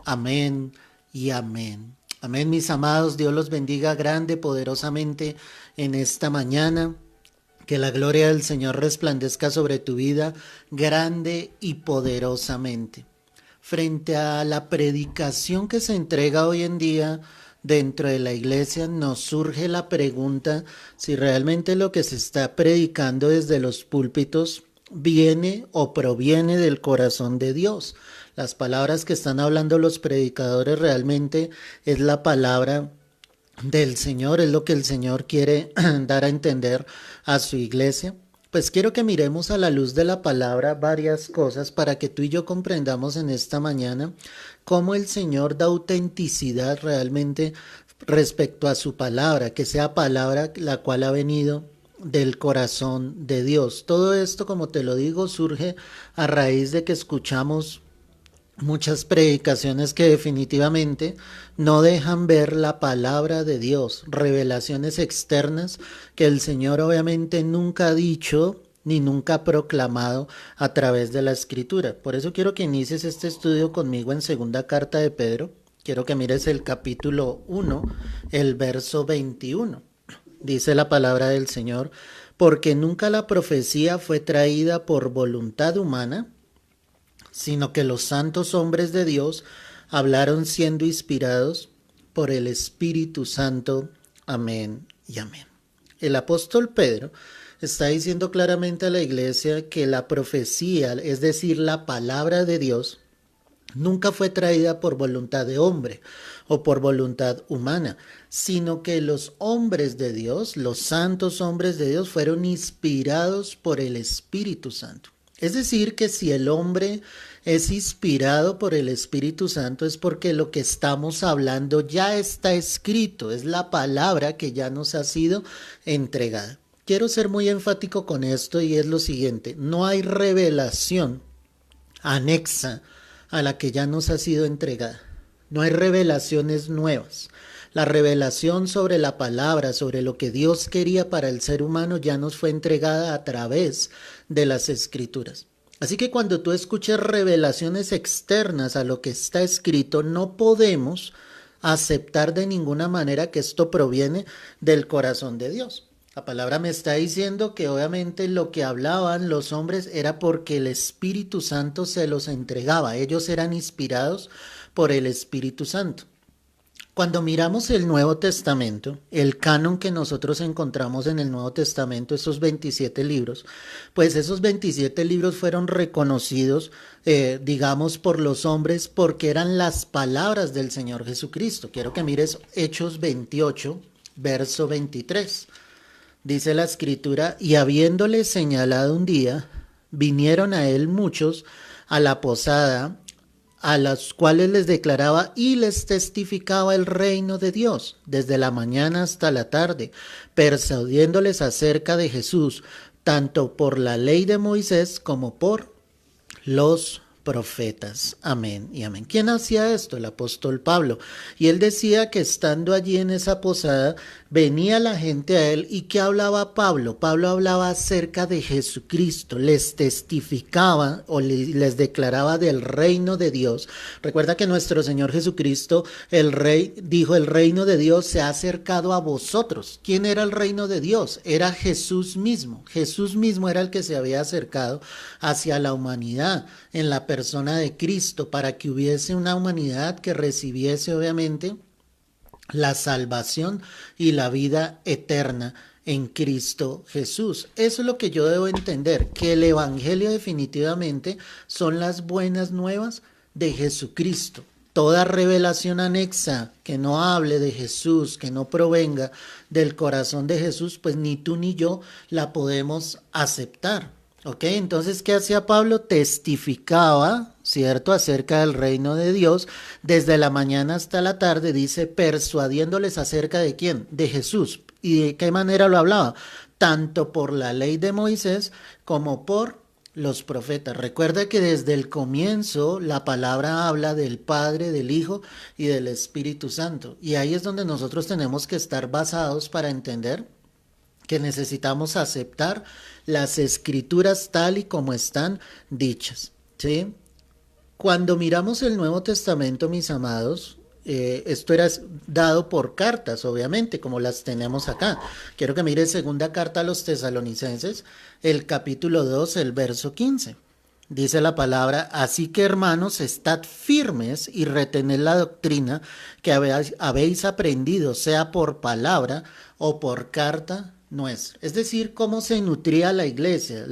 Amén y amén. Amén, mis amados. Dios los bendiga grande, poderosamente en esta mañana. Que la gloria del Señor resplandezca sobre tu vida grande y poderosamente. Frente a la predicación que se entrega hoy en día dentro de la iglesia, nos surge la pregunta si realmente lo que se está predicando desde los púlpitos viene o proviene del corazón de Dios. Las palabras que están hablando los predicadores realmente es la palabra del Señor, es lo que el Señor quiere dar a entender a su iglesia. Pues quiero que miremos a la luz de la palabra varias cosas para que tú y yo comprendamos en esta mañana cómo el Señor da autenticidad realmente respecto a su palabra, que sea palabra la cual ha venido del corazón de Dios. Todo esto, como te lo digo, surge a raíz de que escuchamos muchas predicaciones que definitivamente no dejan ver la palabra de Dios, revelaciones externas que el Señor obviamente nunca ha dicho ni nunca ha proclamado a través de la Escritura. Por eso quiero que inicies este estudio conmigo en segunda carta de Pedro. Quiero que mires el capítulo 1, el verso 21. Dice la palabra del Señor, porque nunca la profecía fue traída por voluntad humana, sino que los santos hombres de Dios hablaron siendo inspirados por el Espíritu Santo. Amén y amén. El apóstol Pedro está diciendo claramente a la iglesia que la profecía, es decir, la palabra de Dios, nunca fue traída por voluntad de hombre o por voluntad humana, sino que los hombres de Dios, los santos hombres de Dios, fueron inspirados por el Espíritu Santo. Es decir, que si el hombre es inspirado por el Espíritu Santo es porque lo que estamos hablando ya está escrito, es la palabra que ya nos ha sido entregada. Quiero ser muy enfático con esto y es lo siguiente, no hay revelación anexa a la que ya nos ha sido entregada, no hay revelaciones nuevas. La revelación sobre la palabra, sobre lo que Dios quería para el ser humano ya nos fue entregada a través de las Escrituras. Así que cuando tú escuches revelaciones externas a lo que está escrito, no podemos aceptar de ninguna manera que esto proviene del corazón de Dios. La palabra me está diciendo que obviamente lo que hablaban los hombres era porque el Espíritu Santo se los entregaba. Ellos eran inspirados por el Espíritu Santo. Cuando miramos el Nuevo Testamento, el canon que nosotros encontramos en el Nuevo Testamento, esos 27 libros, pues esos 27 libros fueron reconocidos, digamos, por los hombres porque eran las palabras del Señor Jesucristo. Quiero que mires Hechos 28, verso 23. Dice la Escritura, y habiéndole señalado un día, vinieron a él muchos a la posada, a las cuales les declaraba y les testificaba el reino de Dios, desde la mañana hasta la tarde, persuadiéndoles acerca de Jesús, tanto por la ley de Moisés como por los profetas. Amén y amén. ¿Quién hacía esto? El apóstol Pablo. Y él decía que estando allí en esa posada, venía la gente a él y ¿qué hablaba Pablo? Pablo hablaba acerca de Jesucristo, les testificaba o les declaraba del reino de Dios. Recuerda que nuestro Señor Jesucristo, el Rey, dijo, el reino de Dios se ha acercado a vosotros. ¿Quién era el reino de Dios? Era Jesús mismo. Jesús mismo era el que se había acercado hacia la humanidad en la persona de Cristo para que hubiese una humanidad que recibiese obviamente la salvación y la vida eterna en Cristo Jesús. Eso es lo que yo debo entender, que el Evangelio definitivamente son las buenas nuevas de Jesucristo. Toda revelación anexa que no hable de Jesús, que no provenga del corazón de Jesús, pues ni tú ni yo la podemos aceptar. ¿Ok? Entonces, ¿qué hacía Pablo? Testificaba, ¿cierto?, acerca del reino de Dios desde la mañana hasta la tarde, dice, persuadiéndoles acerca de quién, de Jesús. ¿Y de qué manera lo hablaba? Tanto por la ley de Moisés como por los profetas. Recuerda que desde el comienzo la palabra habla del Padre, del Hijo y del Espíritu Santo. Y ahí es donde nosotros tenemos que estar basados para entender que necesitamos aceptar las escrituras tal y como están dichas, ¿sí? Cuando miramos el Nuevo Testamento, mis amados, esto era dado por cartas, obviamente, como las tenemos acá. Quiero que mire segunda carta a los Tesalonicenses, el capítulo 2, el verso 15. Dice la palabra, así que hermanos, estad firmes y retened la doctrina que habéis aprendido, sea por palabra o por carta nuestra. Es decir, cómo se nutría la iglesia,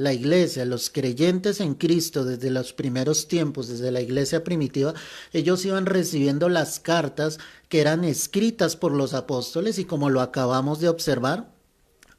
los creyentes en Cristo desde los primeros tiempos, desde la iglesia primitiva, ellos iban recibiendo las cartas que eran escritas por los apóstoles y como lo acabamos de observar,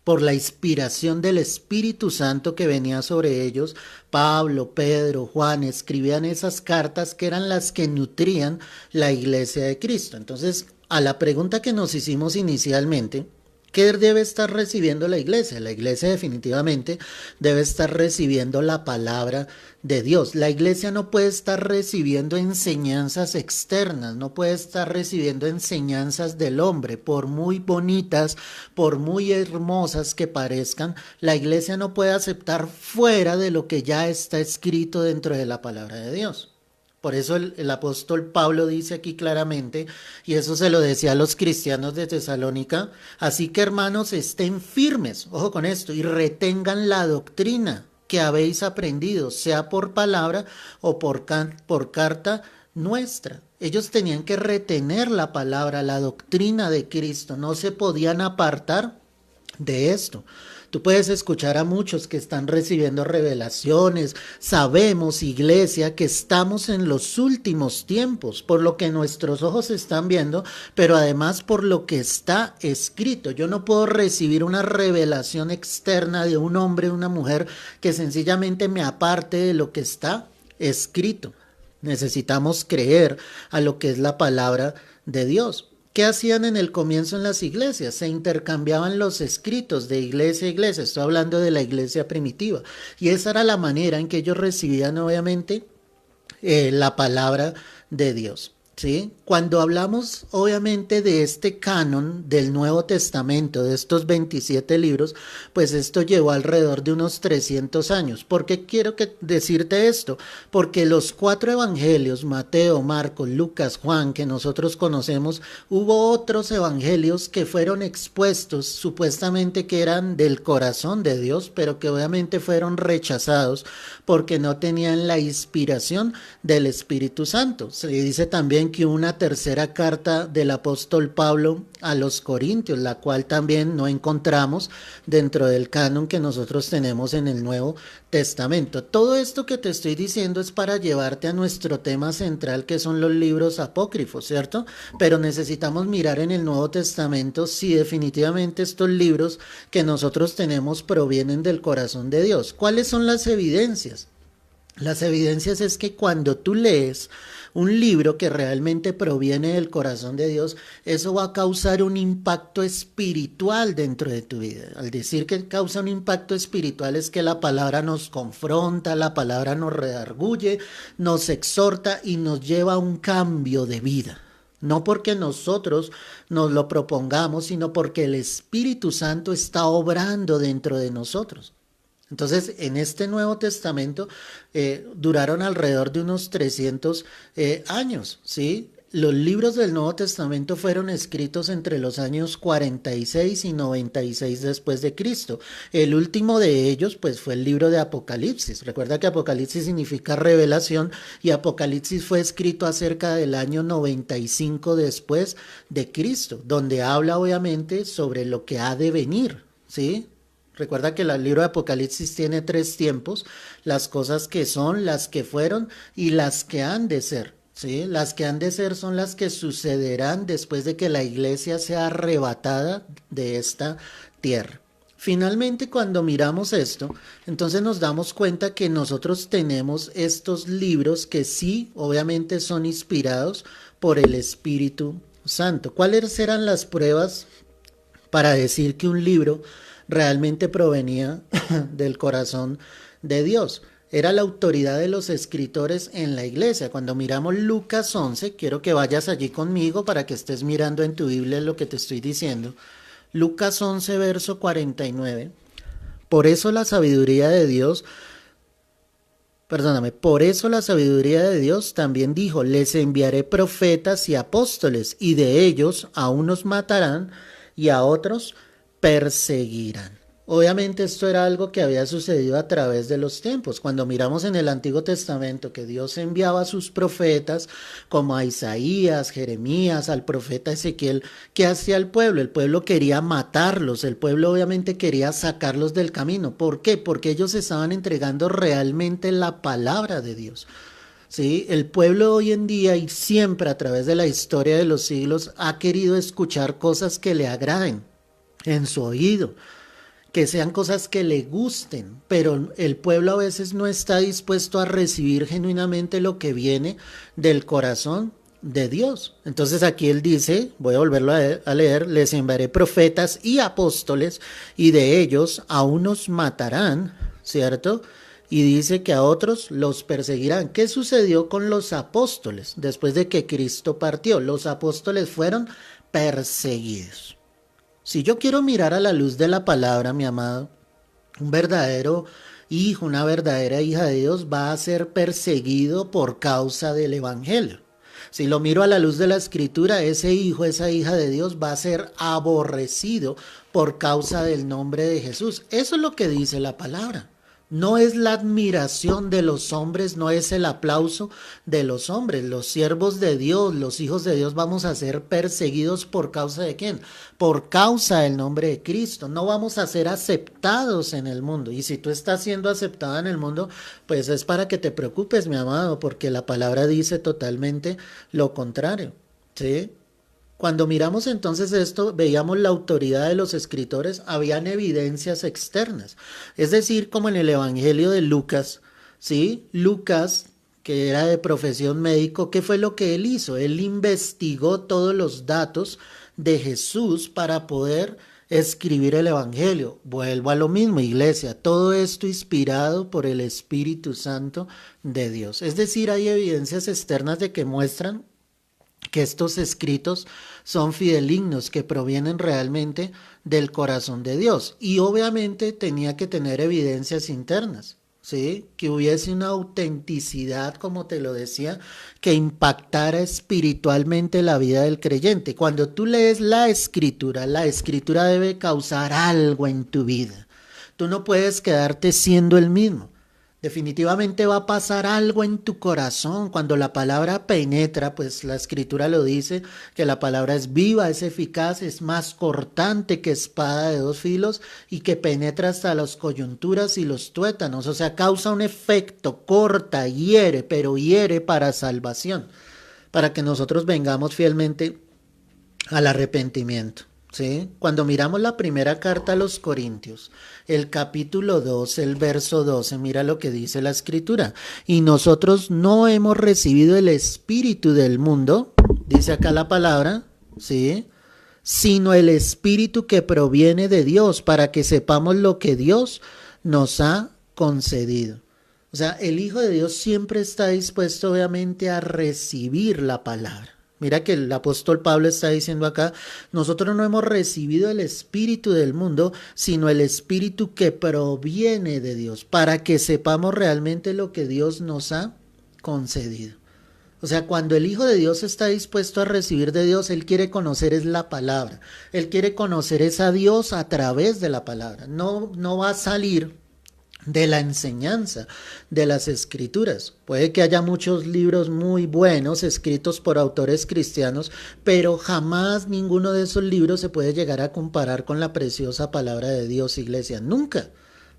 por la inspiración del Espíritu Santo que venía sobre ellos, Pablo, Pedro, Juan escribían esas cartas que eran las que nutrían la iglesia de Cristo. Entonces, a la pregunta que nos hicimos inicialmente, ¿qué debe estar recibiendo la iglesia? La iglesia definitivamente debe estar recibiendo la palabra de Dios. La iglesia no puede estar recibiendo enseñanzas externas, no puede estar recibiendo enseñanzas del hombre, por muy bonitas, por muy hermosas que parezcan, la iglesia no puede aceptar fuera de lo que ya está escrito dentro de la palabra de Dios. Por eso el apóstol Pablo dice aquí claramente, y eso se lo decía a los cristianos de Tesalónica, así que hermanos estén firmes, ojo con esto, y retengan la doctrina que habéis aprendido, sea por palabra o por carta nuestra. Ellos tenían que retener la palabra, la doctrina de Cristo, no se podían apartar de esto. Tú puedes escuchar a muchos que están recibiendo revelaciones. Sabemos, iglesia, que estamos en los últimos tiempos, por lo que nuestros ojos están viendo, pero además por lo que está escrito. Yo no puedo recibir una revelación externa de un hombre o una mujer que sencillamente me aparte de lo que está escrito. Necesitamos creer a lo que es la palabra de Dios. ¿Qué hacían en el comienzo en las iglesias? Se intercambiaban los escritos de iglesia a iglesia. Estoy hablando de la iglesia primitiva. Y esa era la manera en que ellos recibían, obviamente, la palabra de Dios. ¿Sí? Cuando hablamos obviamente de este canon del Nuevo Testamento, de estos 27 libros, pues esto llevó alrededor de unos 300 años. ¿Por qué quiero decirte esto? Porque los 4 evangelios, Mateo, Marcos, Lucas, Juan, que nosotros conocemos, hubo otros evangelios que fueron expuestos supuestamente que eran del corazón de Dios, pero que obviamente fueron rechazados porque no tenían la inspiración del Espíritu Santo. Se dice también que una tercera carta del apóstol Pablo a los Corintios, la cual también no encontramos dentro del canon que nosotros tenemos en el Nuevo Testamento. Todo esto que te estoy diciendo es para llevarte a nuestro tema central, que son los libros apócrifos, ¿cierto? Pero necesitamos mirar en el Nuevo Testamento si definitivamente estos libros que nosotros tenemos provienen del corazón de Dios. ¿Cuáles son las evidencias? Las evidencias es que cuando tú lees un libro que realmente proviene del corazón de Dios, eso va a causar un impacto espiritual dentro de tu vida. Al decir que causa un impacto espiritual es que la palabra nos confronta, la palabra nos redarguye, nos exhorta y nos lleva a un cambio de vida. No porque nosotros nos lo propongamos, sino porque el Espíritu Santo está obrando dentro de nosotros. Entonces, en este Nuevo Testamento duraron alrededor de unos 300 años, ¿sí? Los libros del Nuevo Testamento fueron escritos entre los años 46 y 96 después de Cristo. El último de ellos, pues, fue el libro de Apocalipsis. Recuerda que Apocalipsis significa revelación y Apocalipsis fue escrito acerca del año 95 después de Cristo, donde habla obviamente sobre lo que ha de venir, ¿sí? Recuerda que el libro de Apocalipsis tiene 3 tiempos, las cosas que son, las que fueron y las que han de ser. ¿Sí? Las que han de ser son las que sucederán después de que la iglesia sea arrebatada de esta tierra. Finalmente, cuando miramos esto, entonces nos damos cuenta que nosotros tenemos estos libros que sí, obviamente son inspirados por el Espíritu Santo. ¿Cuáles eran las pruebas para decir que un libro realmente provenía del corazón de Dios? Era la autoridad de los escritores en la iglesia. Cuando miramos Lucas 11, quiero que vayas allí conmigo para que estés mirando en tu Biblia lo que te estoy diciendo. Lucas 11, verso 49. Por eso la sabiduría de Dios Perdóname, por eso la sabiduría de Dios también dijo, les enviaré profetas y apóstoles, y de ellos a unos matarán y a otros perseguirán. Obviamente esto era algo que había sucedido a través de los tiempos. Cuando miramos en el Antiguo Testamento que Dios enviaba a sus profetas, como a Isaías, Jeremías, al profeta Ezequiel, ¿qué hacía el pueblo? El pueblo quería matarlos, el pueblo obviamente quería sacarlos del camino. ¿Por qué? Porque ellos estaban entregando realmente la palabra de Dios. ¿Sí? El pueblo hoy en día y siempre a través de la historia de los siglos ha querido escuchar cosas que le agraden en su oído, que sean cosas que le gusten, pero el pueblo a veces no está dispuesto a recibir genuinamente lo que viene del corazón de Dios. Entonces aquí él dice, voy a volverlo a leer, les enviaré profetas y apóstoles, y de ellos a unos matarán, ¿cierto? Y dice que a otros los perseguirán. ¿Qué sucedió con los apóstoles después de que Cristo partió? Los apóstoles fueron perseguidos. Si yo quiero mirar a la luz de la palabra, mi amado, un verdadero hijo, una verdadera hija de Dios va a ser perseguido por causa del Evangelio. Si lo miro a la luz de la Escritura, ese hijo, esa hija de Dios va a ser aborrecido por causa del nombre de Jesús. Eso es lo que dice la palabra. No es la admiración de los hombres, no es el aplauso de los hombres. Los siervos de Dios, los hijos de Dios vamos a ser perseguidos por causa de ¿quién? Por causa del nombre de Cristo. No vamos a ser aceptados en el mundo. Y si tú estás siendo aceptada en el mundo, pues es para que te preocupes, mi amado, porque la palabra dice totalmente lo contrario. ¿Sí? Cuando miramos entonces esto, veíamos la autoridad de los escritores, habían evidencias externas. Es decir, como en el Evangelio de Lucas, ¿sí? Lucas, que era de profesión médico, ¿qué fue lo que él hizo? Él investigó todos los datos de Jesús para poder escribir el Evangelio. Vuelvo a lo mismo, iglesia, todo esto inspirado por el Espíritu Santo de Dios. Es decir, hay evidencias externas de que muestran que estos escritos son fidelignos, que provienen realmente del corazón de Dios. Y obviamente tenía que tener evidencias internas, ¿sí? Que hubiese una autenticidad, como te lo decía, que impactara espiritualmente la vida del creyente. Cuando tú lees la escritura debe causar algo en tu vida. Tú no puedes quedarte siendo el mismo. Definitivamente va a pasar algo en tu corazón cuando la palabra penetra, pues la escritura lo dice, que la palabra es viva, es eficaz, es más cortante que espada de dos filos y que penetra hasta las coyunturas y los tuétanos, o sea, causa un efecto, corta, hiere, pero hiere para salvación, para que nosotros vengamos fielmente al arrepentimiento. ¿Sí? Cuando miramos la primera carta a los Corintios, el capítulo 2, el verso 12, mira lo que dice la escritura. Y nosotros no hemos recibido el espíritu del mundo, dice acá la palabra, ¿sí? Sino el espíritu que proviene de Dios, para que sepamos lo que Dios nos ha concedido. O sea, el Hijo de Dios siempre está dispuesto obviamente a recibir la palabra. Mira que el apóstol Pablo está diciendo acá, nosotros no hemos recibido el espíritu del mundo, sino el espíritu que proviene de Dios, para que sepamos realmente lo que Dios nos ha concedido. O sea, cuando el Hijo de Dios está dispuesto a recibir de Dios, Él quiere conocer es la palabra. Él quiere conocer es a Dios a través de la palabra. No va a salir de la enseñanza de las escrituras. Puede que haya muchos libros muy buenos escritos por autores cristianos, pero jamás ninguno de esos libros se puede llegar a comparar con la preciosa palabra de Dios, iglesia. Nunca.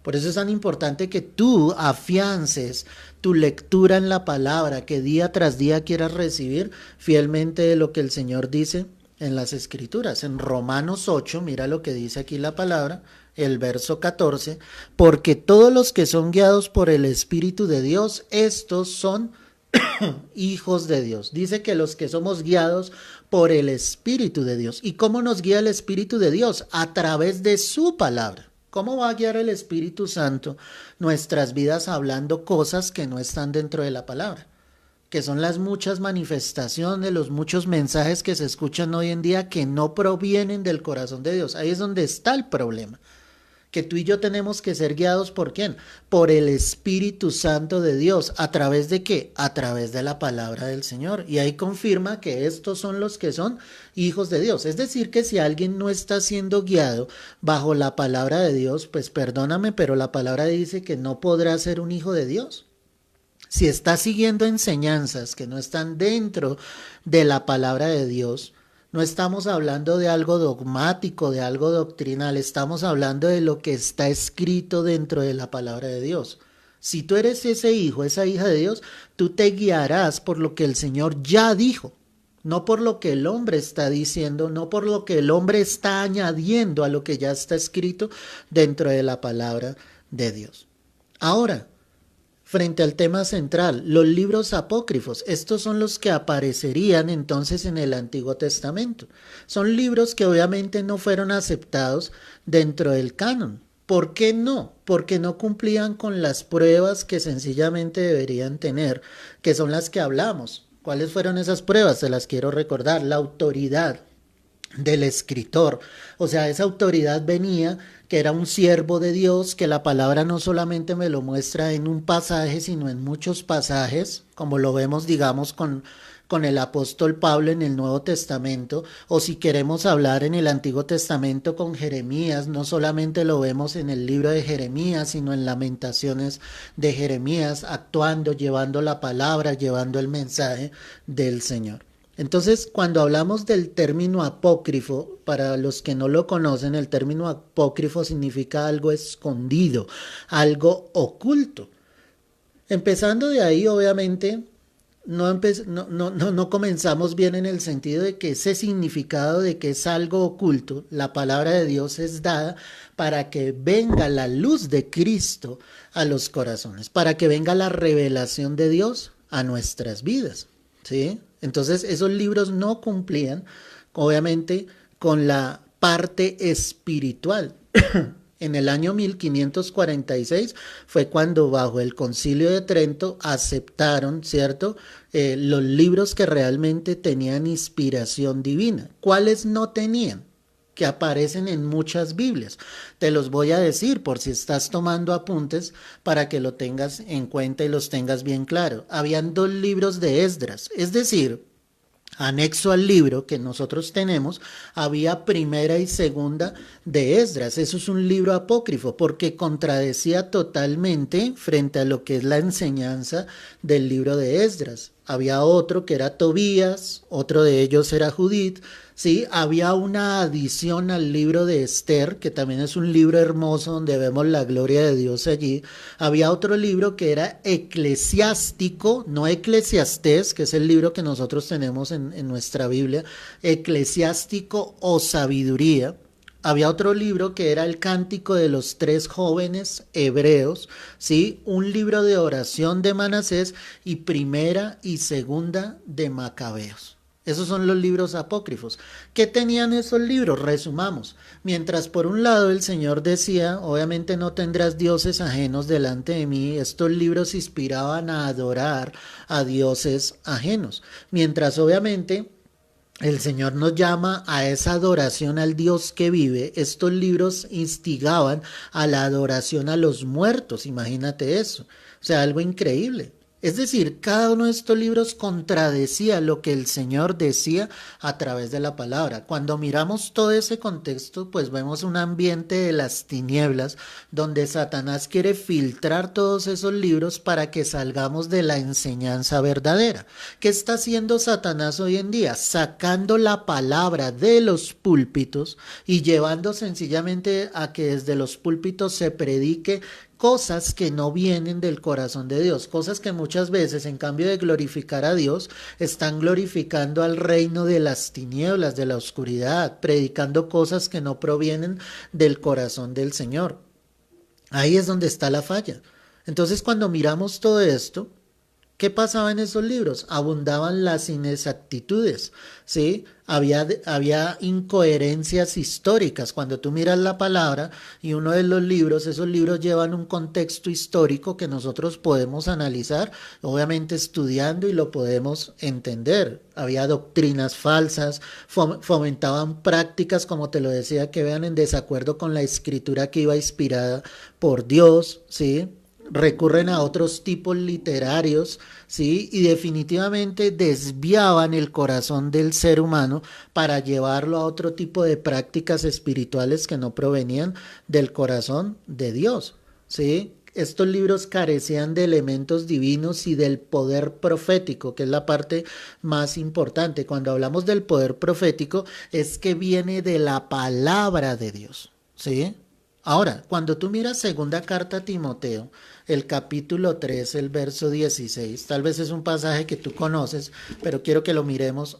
Por eso es tan importante que tú afiances tu lectura en la palabra, que día tras día quieras recibir fielmente de lo que el Señor dice en las escrituras. En Romanos 8, mira lo que dice aquí la palabra, el verso 14, porque todos los que son guiados por el Espíritu de Dios, estos son hijos de Dios. Dice que los que somos guiados por el Espíritu de Dios. ¿Y cómo nos guía el Espíritu de Dios? A través de su palabra. ¿Cómo va a guiar el Espíritu Santo nuestras vidas hablando cosas que no están dentro de la palabra? Que son las muchas manifestaciones, los muchos mensajes que se escuchan hoy en día que no provienen del corazón de Dios. Ahí es donde está el problema. que tú y yo tenemos que ser guiados ¿por quién? Por el Espíritu Santo de Dios. ¿A través de qué? A través de la palabra del Señor. Y ahí confirma que estos son los que son hijos de Dios. Es decir, que si alguien no está siendo guiado bajo la palabra de Dios, pues perdóname, pero la palabra dice que no podrá ser un hijo de Dios. Si está siguiendo enseñanzas que no están dentro de la palabra de Dios, no estamos hablando de algo dogmático, de algo doctrinal, estamos hablando de lo que está escrito dentro de la palabra de Dios. Si tú eres ese hijo, esa hija de Dios, tú te guiarás por lo que el Señor ya dijo, no por lo que el hombre está diciendo, no por lo que el hombre está añadiendo a lo que ya está escrito dentro de la palabra de Dios. Ahora, frente al tema central, los libros apócrifos, estos son los que aparecerían entonces en el Antiguo Testamento. Son libros que obviamente no fueron aceptados dentro del canon. ¿Por qué no? Porque no cumplían con las pruebas que sencillamente deberían tener, que son las que hablamos. ¿Cuáles fueron esas pruebas? Se las quiero recordar. La autoridad del escritor, o sea, esa autoridad venía que era un siervo de Dios, que la palabra no solamente me lo muestra en un pasaje, sino en muchos pasajes, como lo vemos, digamos, con el apóstol Pablo en el Nuevo Testamento, o si queremos hablar en el Antiguo Testamento con Jeremías, no solamente lo vemos en el libro de Jeremías, sino en Lamentaciones de Jeremías, actuando, llevando la palabra, llevando el mensaje del Señor. Entonces, cuando hablamos del término apócrifo, para los que no lo conocen, el término apócrifo significa algo escondido, algo oculto. Empezando de ahí, obviamente, no comenzamos bien en el sentido de que ese significado de que es algo oculto, la palabra de Dios es dada para que venga la luz de Cristo a los corazones, para que venga la revelación de Dios a nuestras vidas, ¿sí? Entonces esos libros no cumplían, obviamente, con la parte espiritual. En el año 1546 fue cuando bajo el Concilio de Trento aceptaron, ¿cierto?, los libros que realmente tenían inspiración divina. ¿Cuáles no tenían? Que aparecen en muchas Biblias. Te los voy a decir por si estás tomando apuntes para que lo tengas en cuenta y los tengas bien claro. Habían 2 libros de Esdras, es decir, anexo al libro que nosotros tenemos, había primera y segunda de Esdras. Eso es un libro apócrifo porque contradecía totalmente frente a lo que es la enseñanza del libro de Esdras. Había otro que era Tobías, otro de ellos era Judith, ¿sí? Había una adición al libro de Esther, que también es un libro hermoso donde vemos la gloria de Dios allí. Había otro libro que era eclesiástico, no Eclesiastés, que es el libro que nosotros tenemos en nuestra Biblia, eclesiástico o sabiduría. Había otro libro que era el Cántico de los 3 jóvenes hebreos, ¿sí? Un libro de oración de Manasés y primera y segunda de Macabeos. Esos son los libros apócrifos. ¿Qué tenían esos libros? Resumamos. Mientras por un lado el Señor decía, obviamente no tendrás dioses ajenos delante de mí, estos libros inspiraban a adorar a dioses ajenos. Mientras obviamente el Señor nos llama a esa adoración al Dios que vive. Estos libros instigaban a la adoración a los muertos, imagínate eso. O sea, algo increíble. Es decir, cada uno de estos libros contradecía lo que el Señor decía a través de la palabra. Cuando miramos todo ese contexto, pues vemos un ambiente de las tinieblas donde Satanás quiere filtrar todos esos libros para que salgamos de la enseñanza verdadera. ¿Qué está haciendo Satanás hoy en día? Sacando la palabra de los púlpitos y llevando sencillamente a que desde los púlpitos se predique cosas que no vienen del corazón de Dios, cosas que muchas veces en cambio de glorificar a Dios, están glorificando al reino de las tinieblas, de la oscuridad, predicando cosas que no provienen del corazón del Señor. Ahí es donde está la falla. Entonces cuando miramos todo esto, ¿Qué pasaba en esos libros? Abundaban las inexactitudes, ¿sí? Había incoherencias históricas. Cuando tú miras la palabra y uno de los libros, esos libros llevan un contexto histórico que nosotros podemos analizar, obviamente estudiando y lo podemos entender. Había doctrinas falsas, fomentaban prácticas, como te lo decía, que vean en desacuerdo con la escritura que iba inspirada por Dios, ¿sí? Recurren a otros tipos literarios, ¿sí? Y definitivamente desviaban el corazón del ser humano para llevarlo a otro tipo de prácticas espirituales que no provenían del corazón de Dios, ¿sí? Estos libros carecían de elementos divinos y del poder profético, que es la parte más importante. Cuando hablamos del poder profético, es que viene de la palabra de Dios, ¿sí? Ahora, cuando tú miras segunda carta a Timoteo, el capítulo 3, el verso 16, tal vez es un pasaje que tú conoces, pero quiero que lo miremos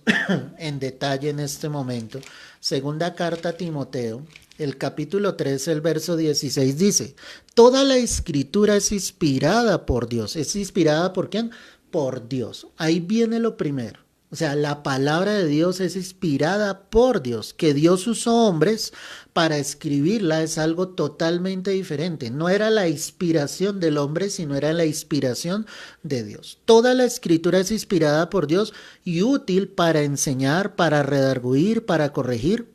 en detalle en este momento. Segunda carta a Timoteo, el capítulo 3, el verso 16 dice, toda la escritura es inspirada por Dios. ¿Es inspirada por quién? Por Dios. Ahí viene lo primero. O sea, la palabra de Dios es inspirada por Dios. Que Dios usó hombres para escribirla es algo totalmente diferente. No era la inspiración del hombre, sino era la inspiración de Dios. Toda la escritura es inspirada por Dios y útil para enseñar, para redarguir, para corregir,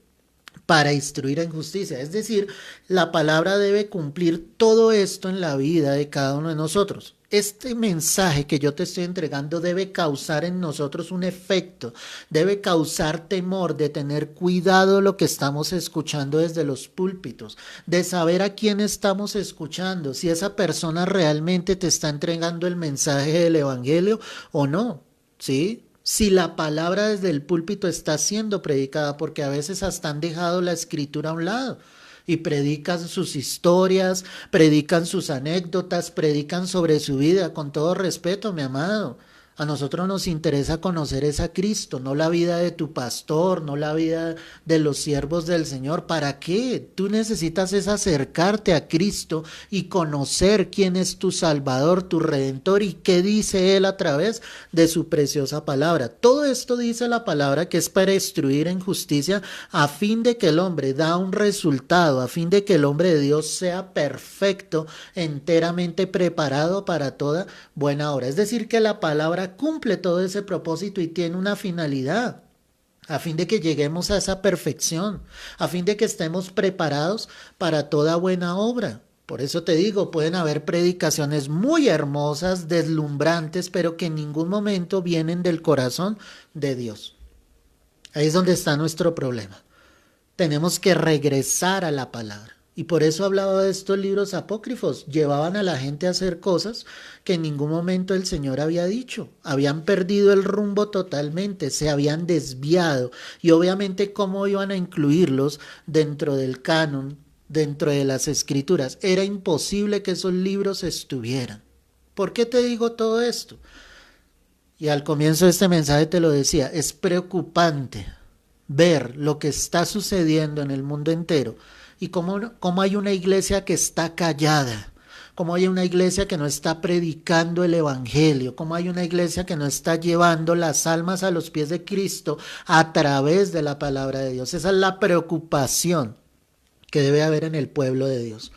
para instruir en justicia. Es decir, la palabra debe cumplir todo esto en la vida de cada uno de nosotros. Este mensaje que yo te estoy entregando debe causar en nosotros un efecto, debe causar temor, de tener cuidado lo que estamos escuchando desde los púlpitos, de saber a quién estamos escuchando, si esa persona realmente te está entregando el mensaje del evangelio o no, ¿sí? Si la palabra desde el púlpito está siendo predicada, porque a veces hasta han dejado la escritura a un lado y predican sus historias, predican sus anécdotas, predican sobre su vida. Con todo respeto, mi amado, a nosotros nos interesa conocer es a Cristo, no la vida de tu pastor, no la vida de los siervos del Señor. ¿Para qué? Tú necesitas es acercarte a Cristo y conocer quién es tu Salvador, tu Redentor y qué dice Él a través de su preciosa palabra. Todo esto dice la palabra que es para instruir en justicia a fin de que el hombre da un resultado, a fin de que el hombre de Dios sea perfecto, enteramente preparado para toda buena obra. Es decir, que la palabra cumple todo ese propósito y tiene una finalidad, a fin de que lleguemos a esa perfección, a fin de que estemos preparados para toda buena obra. Por eso te digo, pueden haber predicaciones muy hermosas, deslumbrantes, pero que en ningún momento vienen del corazón de Dios. Ahí es donde está nuestro problema. Tenemos que regresar a la palabra. Y por eso hablaba de estos libros apócrifos. Llevaban a la gente a hacer cosas que en ningún momento el Señor había dicho. Habían perdido el rumbo totalmente, se habían desviado. Y obviamente, ¿cómo iban a incluirlos dentro del canon, dentro de las escrituras? Era imposible que esos libros estuvieran. ¿Por qué te digo todo esto? Y al comienzo de este mensaje te lo decía, es preocupante ver lo que está sucediendo en el mundo entero y cómo hay una iglesia que está callada, cómo hay una iglesia que no está predicando el evangelio, cómo hay una iglesia que no está llevando las almas a los pies de Cristo a través de la palabra de Dios. Esa es la preocupación que debe haber en el pueblo de Dios.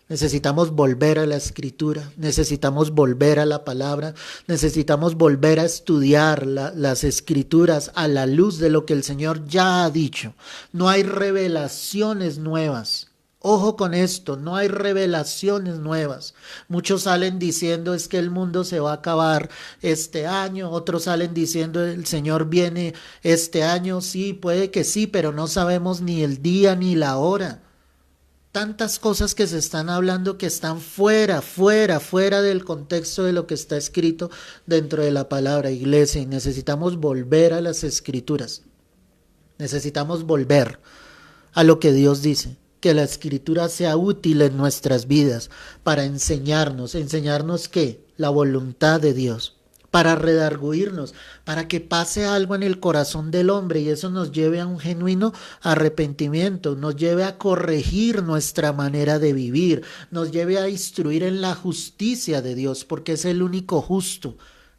Necesitamos volver a la escritura, necesitamos volver a la palabra, necesitamos volver a estudiar las escrituras a la luz de lo que el Señor ya ha dicho. No hay revelaciones nuevas. Ojo con esto, no hay revelaciones nuevas. Muchos salen diciendo es que el mundo se va a acabar este año, otros salen diciendo el Señor viene este año. Sí, puede que sí, pero no sabemos ni el día ni la hora. Tantas cosas que se están hablando que están fuera del contexto de lo que está escrito dentro de la palabra, iglesia, y necesitamos volver a las escrituras. Necesitamos volver a lo que Dios dice, que la escritura sea útil en nuestras vidas para enseñarnos ¿qué? La voluntad de Dios, para redarguirnos, para que pase algo en el corazón del hombre y eso nos lleve a un genuino arrepentimiento, nos lleve a corregir nuestra manera de vivir, nos lleve a instruir en la justicia de Dios, porque es el único justo.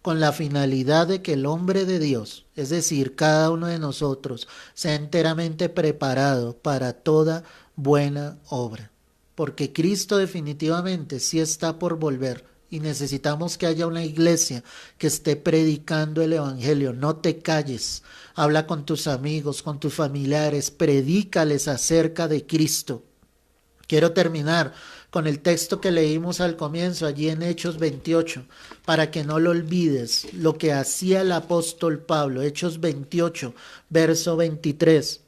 con la finalidad de que el hombre de Dios, es decir, cada uno de nosotros, sea enteramente preparado para toda buena obra. Porque Cristo definitivamente sí está por volver y necesitamos que haya una iglesia que esté predicando el evangelio. No te calles, habla con tus amigos, con tus familiares, predícales acerca de Cristo. Quiero terminar con el texto que leímos al comienzo, allí en Hechos 28, para que no lo olvides, lo que hacía el apóstol Pablo. Hechos 28, verso 23.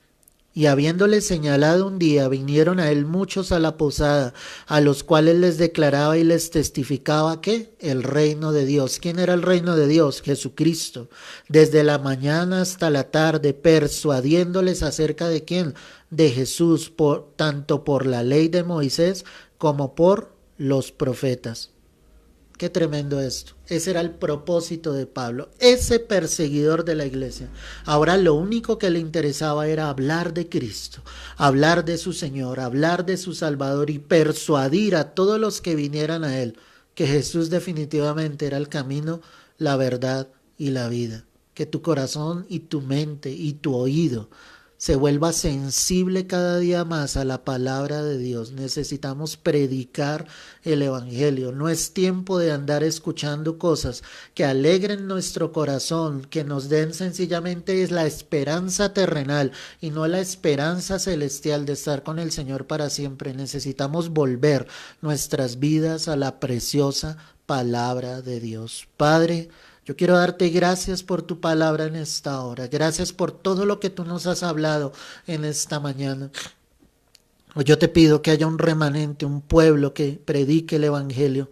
Y habiéndole señalado un día, vinieron a él muchos a la posada, a los cuales les declaraba y les testificaba que el reino de Dios. ¿Quién era el reino de Dios? Jesucristo. Desde la mañana hasta la tarde, persuadiéndoles acerca de quién, de Jesús, tanto por la ley de Moisés como por los profetas. Qué tremendo esto. Ese era el propósito de Pablo, ese perseguidor de la iglesia. Ahora lo único que le interesaba era hablar de Cristo, hablar de su Señor, hablar de su Salvador y persuadir a todos los que vinieran a él que Jesús definitivamente era el camino, la verdad y la vida. Que tu corazón y tu mente y tu oído se vuelva sensible cada día más a la palabra de Dios. Necesitamos predicar el evangelio. No es tiempo de andar escuchando cosas que alegren nuestro corazón, que nos den sencillamente la esperanza terrenal y no la esperanza celestial de estar con el Señor para siempre. Necesitamos volver nuestras vidas a la preciosa palabra de Dios. Padre, yo quiero darte gracias por tu palabra en esta hora. Gracias por todo lo que tú nos has hablado en esta mañana. Hoy yo te pido que haya un remanente, un pueblo que predique el evangelio,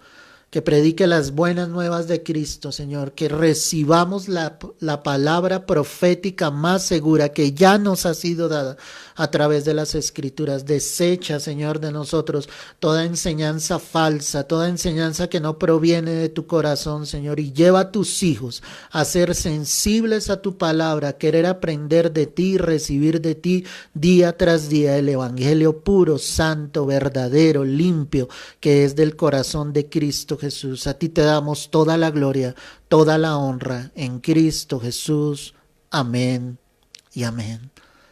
que predique las buenas nuevas de Cristo, Señor, que recibamos la palabra profética más segura que ya nos ha sido dada a través de las Escrituras. Desecha, Señor, de nosotros toda enseñanza falsa, toda enseñanza que no proviene de tu corazón, Señor, y lleva a tus hijos a ser sensibles a tu palabra, a querer aprender de ti y recibir de ti día tras día el evangelio puro, santo, verdadero, limpio, que es del corazón de Cristo Jesús. A ti te damos toda la gloria, toda la honra en Cristo Jesús. Amén y amén.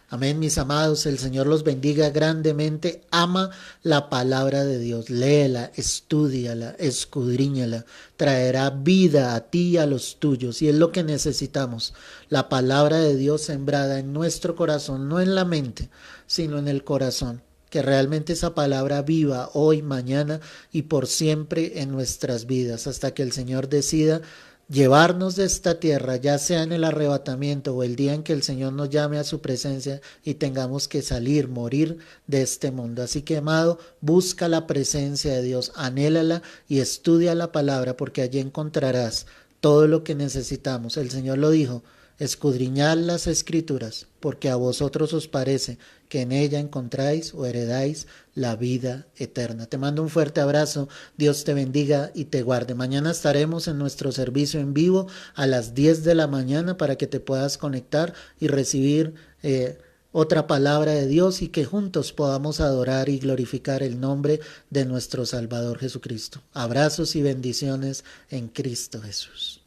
Amén, mis amados, el Señor los bendiga grandemente. Ama la palabra de Dios, léela, estúdiala, escudriñala, traerá vida a ti y a los tuyos, y es lo que necesitamos, la palabra de Dios sembrada en nuestro corazón, no en la mente, sino en el corazón. Que realmente esa palabra viva hoy, mañana y por siempre en nuestras vidas, hasta que el Señor decida llevarnos de esta tierra, ya sea en el arrebatamiento o el día en que el Señor nos llame a su presencia y tengamos que salir, morir de este mundo. Así que, amado, busca la presencia de Dios, anhélala y estudia la palabra, porque allí encontrarás todo lo que necesitamos. El Señor lo dijo: escudriñad las Escrituras, porque a vosotros os parece que en ella encontráis o heredáis la vida eterna. Te mando un fuerte abrazo, Dios te bendiga y te guarde. Mañana estaremos en nuestro servicio en vivo a las 10 de la mañana para que te puedas conectar y recibir otra palabra de Dios y que juntos podamos adorar y glorificar el nombre de nuestro Salvador Jesucristo. Abrazos y bendiciones en Cristo Jesús.